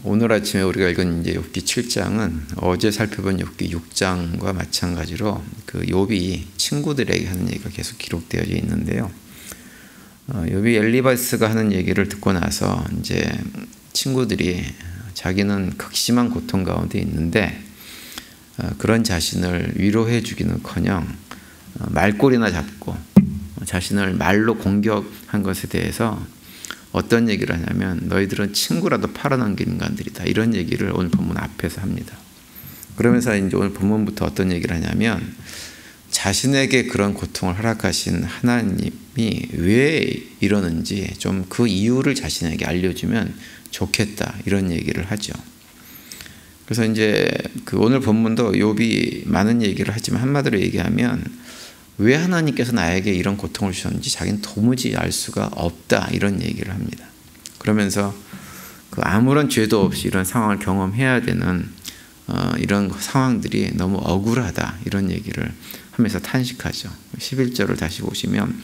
오늘 아침에 우리가 읽은 이제 욥기 7장은 어제 살펴본 욥기 6장과 마찬가지로 그 욥이 친구들에게 하는 얘기가 계속 기록되어 있는데요. 욥이 엘리바스가 하는 얘기를 듣고 나서 이제 친구들이 자기는 극심한 고통 가운데 있는데 그런 자신을 위로해 주기는커녕 말꼬리나 잡고 자신을 말로 공격한 것에 대해서 어떤 얘기를 하냐면 너희들은 친구라도 팔아넘긴 인간들이다, 이런 얘기를 오늘 본문 앞에서 합니다. 그러면서 이제 오늘 본문부터 어떤 얘기를 하냐면 자신에게 그런 고통을 허락하신 하나님이 왜 이러는지 좀 그 이유를 자신에게 알려주면 좋겠다, 이런 얘기를 하죠. 그래서 이제 그 오늘 본문도 욥이 많은 얘기를 하지만 한마디로 얘기하면 왜 하나님께서 나에게 이런 고통을 주셨는지 자기는 도무지 알 수가 없다, 이런 얘기를 합니다. 그러면서 그 아무런 죄도 없이 이런 상황을 경험해야 되는 이런 상황들이 너무 억울하다, 이런 얘기를 하면서 탄식하죠. 11절을 다시 보시면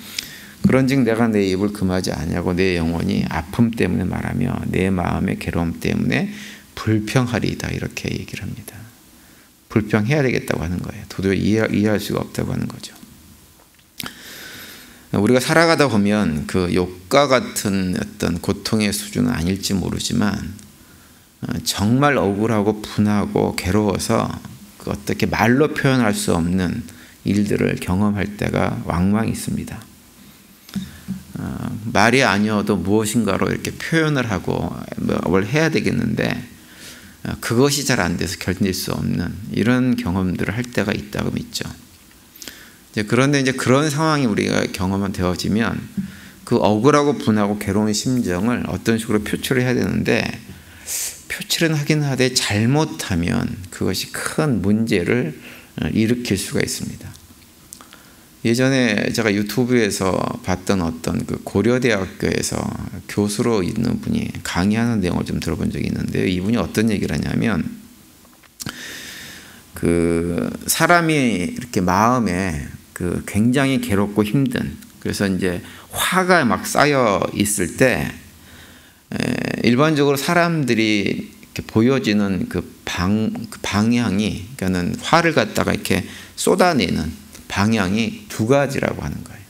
그런즉 내가 내 입을 금하지 아니하고 내 영혼이 아픔 때문에 말하며 내 마음의 괴로움 때문에 불평하리이다, 이렇게 얘기를 합니다. 불평해야 되겠다고 하는 거예요. 도저히 이해할 수가 없다고 하는 거죠. 우리가 살아가다 보면 그 욥과 같은 어떤 고통의 수준은 아닐지 모르지만 정말 억울하고 분하고 괴로워서 그 어떻게 말로 표현할 수 없는 일들을 경험할 때가 왕왕 있습니다. 말이 아니어도 무엇인가로 이렇게 표현을 하고 뭘 해야 되겠는데 그것이 잘 안 돼서 견딜 수 없는 이런 경험들을 할 때가 있다고 믿죠. 그런데 이제 그런 상황이 우리가 경험은 되어지면 그 억울하고 분하고 괴로운 심정을 어떤 식으로 표출을 해야 되는데 표출은 하긴 하되 잘못하면 그것이 큰 문제를 일으킬 수가 있습니다. 예전에 제가 유튜브에서 봤던 어떤 그 고려대학교에서 교수로 있는 분이 강의하는 내용을 좀 들어본 적이 있는데요. 이분이 어떤 얘기를 하냐면 그 사람이 이렇게 마음에 그 굉장히 괴롭고 힘든, 그래서 이제 화가 막 쌓여 있을 때 일반적으로 사람들이 이렇게 보여지는 그 방향이, 그러니까는 화를 갖다가 이렇게 쏟아내는 방향이 두 가지라고 하는 거예요.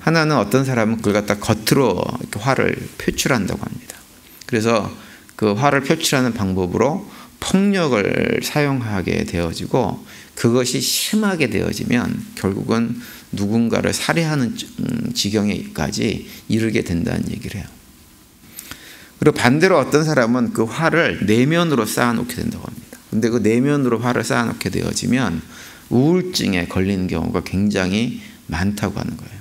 하나는 어떤 사람은 그걸 갖다 겉으로 이렇게 화를 표출한다고 합니다. 그래서 그 화를 표출하는 방법으로 폭력을 사용하게 되어지고 그것이 심하게 되어지면 결국은 누군가를 살해하는 지경에까지 이르게 된다는 얘기를 해요. 그리고 반대로 어떤 사람은 그 화를 내면으로 쌓아놓게 된다고 합니다. 근데 그 내면으로 화를 쌓아놓게 되어지면 우울증에 걸리는 경우가 굉장히 많다고 하는 거예요.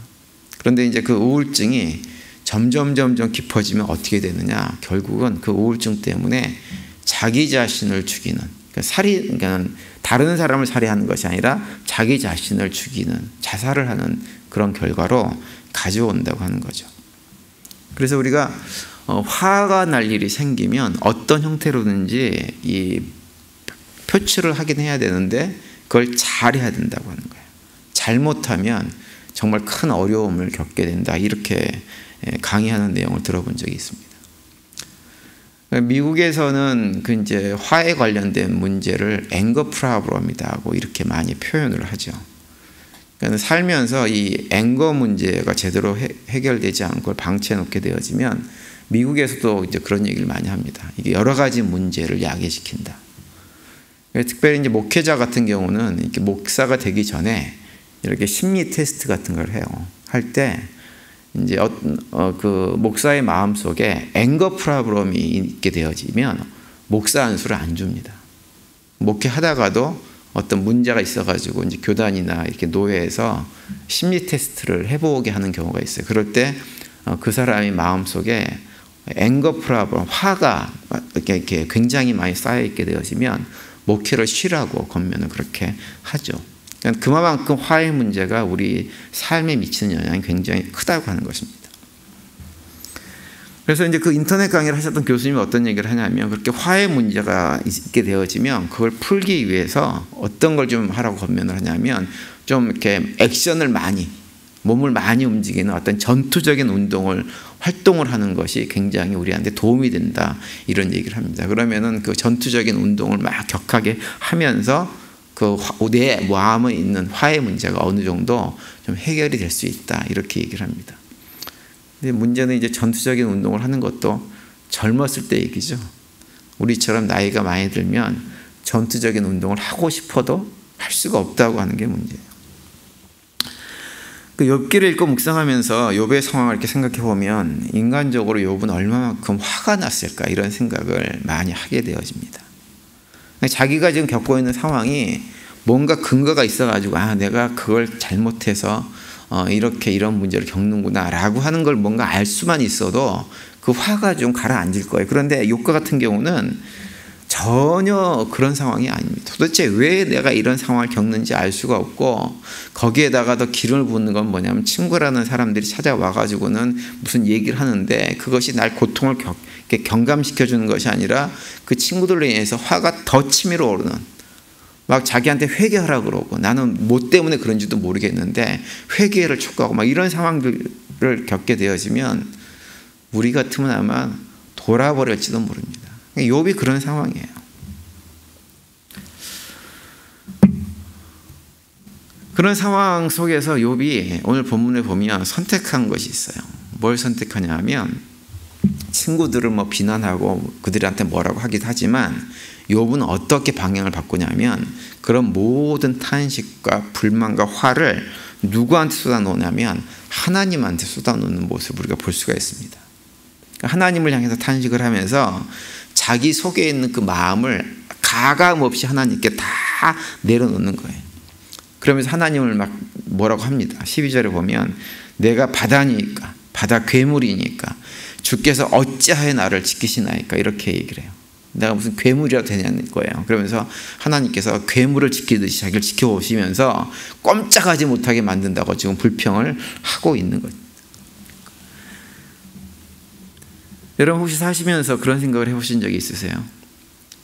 그런데 이제 그 우울증이 점점 깊어지면 어떻게 되느냐, 결국은 그 우울증 때문에 자기 자신을 죽이는, 그러니까 다른 사람을 살해하는 것이 아니라 자기 자신을 죽이는, 자살을 하는 그런 결과로 가져온다고 하는 거죠. 그래서 우리가 화가 날 일이 생기면 어떤 형태로든지 이 표출을 하긴 해야 되는데 그걸 잘해야 된다고 하는 거예요. 잘못하면 정말 큰 어려움을 겪게 된다, 이렇게 강의하는 내용을 들어본 적이 있습니다. 미국에서는 그 이제 화에 관련된 문제를 앵거 프로블럼이라고 이렇게 많이 표현을 하죠. 그러니까 살면서 이 앵거 문제가 제대로 해결되지 않고 그걸 방치해 놓게 되어지면 미국에서도 이제 그런 얘기를 많이 합니다. 이게 여러 가지 문제를 야기시킨다. 특별히 이제 목회자 같은 경우는 이렇게 목사가 되기 전에 이렇게 심리 테스트 같은 걸 해요. 할 때 이제 그 목사의 마음 속에 앵거 프로블럼이 있게 되어지면 목사 안수를 안 줍니다. 목회하다가도 어떤 문제가 있어가지고 이제 교단이나 이렇게 노회에서 심리 테스트를 해보게 하는 경우가 있어요. 그럴 때 그 사람의 마음 속에 앵거 프로블럼, 화가 이렇게 굉장히 많이 쌓여 있게 되어지면 목회를 쉬라고 권면을 그렇게 하죠. 그러니까 그만큼 화의 문제가 우리 삶에 미치는 영향이 굉장히 크다고 하는 것입니다. 그래서 이제 그 인터넷 강의를 하셨던 교수님이 어떤 얘기를 하냐면 그렇게 화의 문제가 있게 되어지면 그걸 풀기 위해서 어떤 걸 좀 하라고 권면을 하냐면 좀 이렇게 액션을 많이 몸을 많이 움직이는 어떤 전투적인 활동을 하는 것이 굉장히 우리한테 도움이 된다. 이런 얘기를 합니다. 그러면은 그 전투적인 운동을 막 격하게 하면서 내 마음에 있는 화의 문제가 어느 정도 좀 해결이 될 수 있다. 이렇게 얘기를 합니다. 근데 문제는 이제 전투적인 운동을 하는 것도 젊었을 때 얘기죠. 우리처럼 나이가 많이 들면 전투적인 운동을 하고 싶어도 할 수가 없다고 하는 게 문제예요. 그 욥기를 읽고 묵상하면서 욥의 상황을 이렇게 생각해 보면 인간적으로 욥은 얼마만큼 화가 났을까 이런 생각을 많이 하게 되어집니다. 자기가 지금 겪고 있는 상황이 뭔가 근거가 있어가지고 내가 그걸 잘못해서 이런 문제를 겪는구나라고 하는 걸 뭔가 알 수만 있어도 그 화가 좀 가라앉을 거예요. 그런데 욥과 같은 경우는 전혀 그런 상황이 아닙니다. 도대체 왜 내가 이런 상황을 겪는지 알 수가 없고 거기에다가 더 기름을 붓는 건 뭐냐면 친구라는 사람들이 찾아와가지고는 무슨 얘기를 하는데 그것이 날 고통을 경감시켜주는 것이 아니라 그 친구들로 인해서 화가 더 치밀어 오르는 막 자기한테 회개하라고 그러고 나는 뭐 때문에 그런지도 모르겠는데 회개를 촉구하고 막 이런 상황들을 겪게 되어지면 우리 같으면 아마 돌아버릴지도 모릅니다. 욥이 그런 상황이에요. 그런 상황 속에서 욥이 오늘 본문에 보면 선택한 것이 있어요. 뭘 선택하냐 하면 친구들을 비난하고 그들한테 뭐라고 하기도 하지만 욥은 어떻게 방향을 바꾸냐면 그런 모든 탄식과 불만과 화를 누구한테 쏟아놓냐면 하나님한테 쏟아놓는 모습을 우리가 볼 수가 있습니다. 하나님을 향해서 탄식을 하면서 자기 속에 있는 그 마음을 가감없이 하나님께 다 내려놓는 거예요. 그러면서 하나님을 막 뭐라고 합니다. 12절에 보면 내가 바다니까 바다 괴물이니까 주께서 어찌하여 나를 지키시나이까 이렇게 얘기를 해요. 내가 무슨 괴물이라도 되냐는 거예요. 그러면서 하나님께서 괴물을 지키듯이 자기를 지켜오시면서 꼼짝하지 못하게 만든다고 지금 불평을 하고 있는 거죠. 여러분 혹시 사시면서 그런 생각을 해보신 적이 있으세요?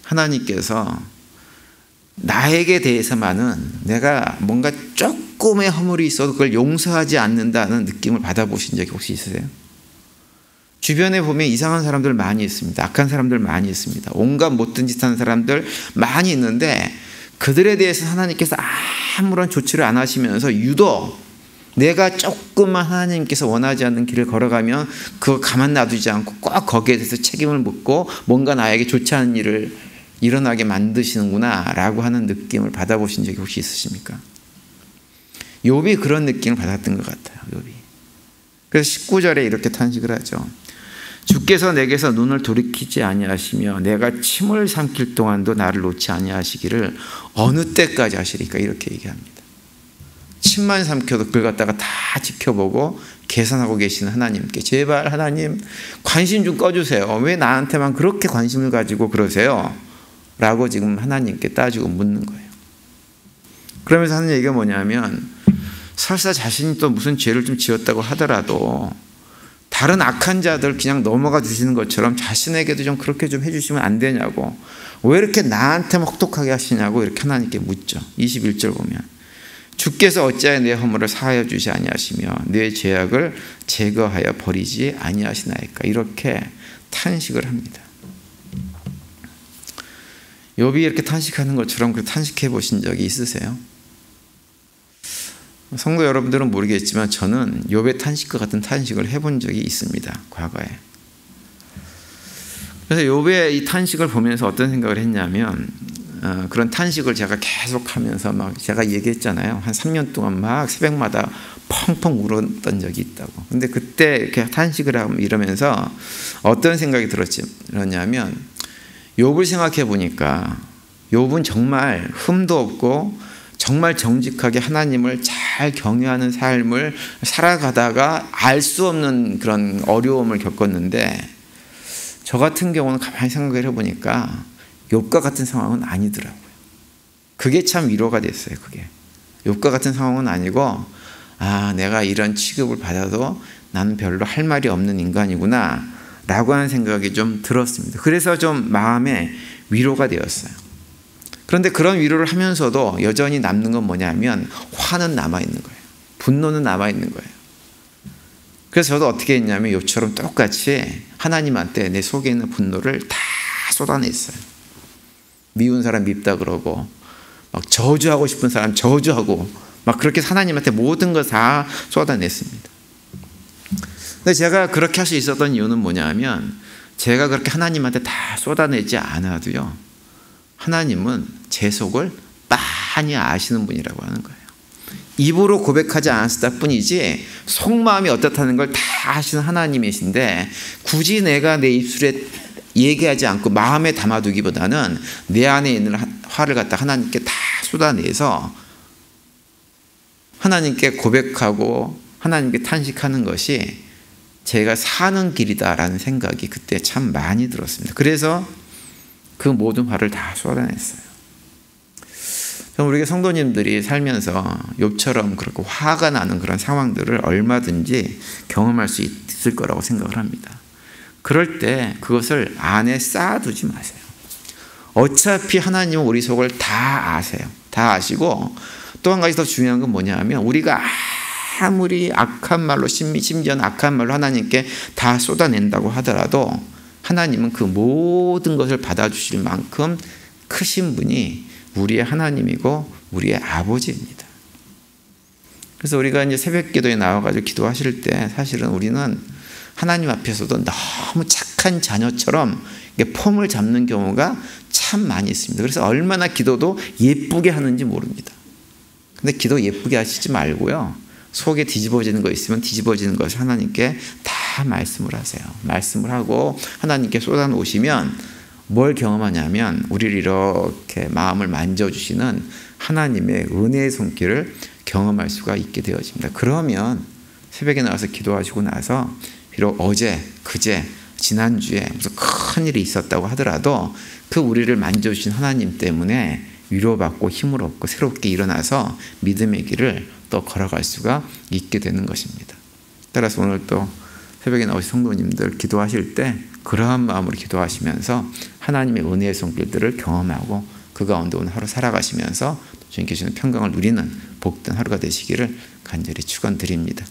하나님께서 나에게 대해서만은 내가 뭔가 조금의 허물이 있어도 그걸 용서하지 않는다는 느낌을 받아보신 적이 혹시 있으세요? 주변에 보면 이상한 사람들 많이 있습니다. 악한 사람들 많이 있습니다. 온갖 못된 짓 하는 사람들 많이 있는데 그들에 대해서 하나님께서 아무런 조치를 안 하시면서 유독 내가 조금만 하나님께서 원하지 않는 길을 걸어가면 그거 가만 놔두지 않고 꼭 거기에 대해서 책임을 묻고 뭔가 나에게 좋지 않은 일을 일어나게 만드시는구나 라고 하는 느낌을 받아보신 적이 혹시 있으십니까? 욥이 그런 느낌을 받았던 것 같아요. 욥이. 그래서 19절에 이렇게 탄식을 하죠. 주께서 내게서 눈을 돌이키지 아니하시며 내가 침을 삼킬 동안도 나를 놓지 아니하시기를 어느 때까지 하시리까 이렇게 얘기합니다. 침만 삼켜도 그걸 갖다가 다 지켜보고 계산하고 계시는 하나님께 제발 하나님 관심 좀 꺼주세요. 왜 나한테만 그렇게 관심을 가지고 그러세요? 라고 지금 하나님께 따지고 묻는 거예요. 그러면서 하는 얘기가 뭐냐면 설사 자신이 또 무슨 죄를 좀 지었다고 하더라도 다른 악한 자들 그냥 넘어가 주시는 것처럼 자신에게도 좀 그렇게 좀 해주시면 안 되냐고 왜 이렇게 나한테만 혹독하게 하시냐고 이렇게 하나님께 묻죠. 21절 보면 주께서 어찌하여 내 허물을 사하여 주시 아니하시며 내 죄악을 제거하여 버리지 아니하시나이까 이렇게 탄식을 합니다. 욥이 이렇게 탄식하는 것처럼 그 탄식해 보신 적이 있으세요? 성도 여러분들은 모르겠지만 저는 욥의 탄식과 같은 탄식을 해본 적이 있습니다. 과거에. 그래서 욥의 이 탄식을 보면서 어떤 생각을 했냐면 그런 탄식을 제가 계속 하면서 막 제가 얘기했잖아요. 한 3년 동안 막 새벽마다 펑펑 울었던 적이 있다고. 근데 그때 이렇게 탄식을 하면 이러면서 어떤 생각이 들었냐면 욥을 생각해 보니까 욥은 정말 흠도 없고 정말 정직하게 하나님을 잘 경외하는 삶을 살아가다가 알 수 없는 그런 어려움을 겪었는데 저 같은 경우는 가만히 생각을 해보니까 욥과 같은 상황은 아니더라고요. 그게 참 위로가 됐어요. 그게 욥과 같은 상황은 아니고 내가 이런 취급을 받아도 나는 별로 할 말이 없는 인간이구나 라고 하는 생각이 좀 들었습니다. 그래서 좀 마음에 위로가 되었어요. 그런데 그런 위로를 하면서도 여전히 남는 건 뭐냐면 화는 남아있는 거예요. 분노는 남아있는 거예요. 그래서 저도 어떻게 했냐면 욥처럼 똑같이 하나님한테 내 속에 있는 분노를 다 쏟아냈어요. 미운 사람 밉다 그러고 막 저주하고 싶은 사람 저주하고 막 그렇게 하나님한테 모든 걸 다 쏟아냈습니다. 근데 제가 그렇게 할 수 있었던 이유는 뭐냐면 제가 그렇게 하나님한테 다 쏟아내지 않아도요, 하나님은 제 속을 빤히 아시는 분이라고 하는 거예요. 입으로 고백하지 않았을 뿐이지 속마음이 어떻다는 걸 다 아시는 하나님이신데, 굳이 내가 내 입술에 얘기하지 않고 마음에 담아두기보다는 내 안에 있는 화를 갖다 하나님께 다 쏟아내서 하나님께 고백하고 하나님께 탄식하는 것이 제가 사는 길이다라는 생각이 그때 참 많이 들었습니다. 그래서 그 모든 화를 다 쏟아냈어요. 우리 성도님들이 살면서 욥처럼 그렇게 화가 나는 그런 상황들을 얼마든지 경험할 수 있을 거라고 생각을 합니다. 그럴 때 그것을 안에 쌓아두지 마세요. 어차피 하나님은 우리 속을 다 아세요. 다 아시고, 또 한 가지 더 중요한 건 뭐냐면 우리가 아무리 악한 말로, 심지어는 악한 말로 하나님께 다 쏟아낸다고 하더라도 하나님은 그 모든 것을 받아주실 만큼 크신 분이 우리의 하나님이고 우리의 아버지입니다. 그래서 우리가 이제 새벽 기도에 나와가지고 기도하실 때 사실은 우리는 하나님 앞에서도 너무 착한 자녀처럼 폼을 잡는 경우가 참 많이 있습니다. 그래서 얼마나 기도도 예쁘게 하는지 모릅니다. 근데 기도 예쁘게 하시지 말고요, 속에 뒤집어지는 거 있으면 뒤집어지는 것을 하나님께 다 말씀을 하세요. 말씀을 하고 하나님께 쏟아놓으시면 뭘 경험하냐면 우리를 이렇게 마음을 만져주시는 하나님의 은혜의 손길을 경험할 수가 있게 되어집니다. 그러면 새벽에 나와서 기도하시고 나서 비록 어제, 그제, 지난주에 무슨 큰 일이 있었다고 하더라도 그 우리를 만져주신 하나님 때문에 위로받고 힘을 얻고 새롭게 일어나서 믿음의 길을 또 걸어갈 수가 있게 되는 것입니다. 따라서 오늘 또 새벽에 나오신 성도님들 기도하실 때 그러한 마음으로 기도하시면서 하나님의 은혜의 손길들을 경험하고 그 가운데 오늘 하루 살아가시면서 주님께 주시는 평강을 누리는 복된 하루가 되시기를 간절히 축원드립니다.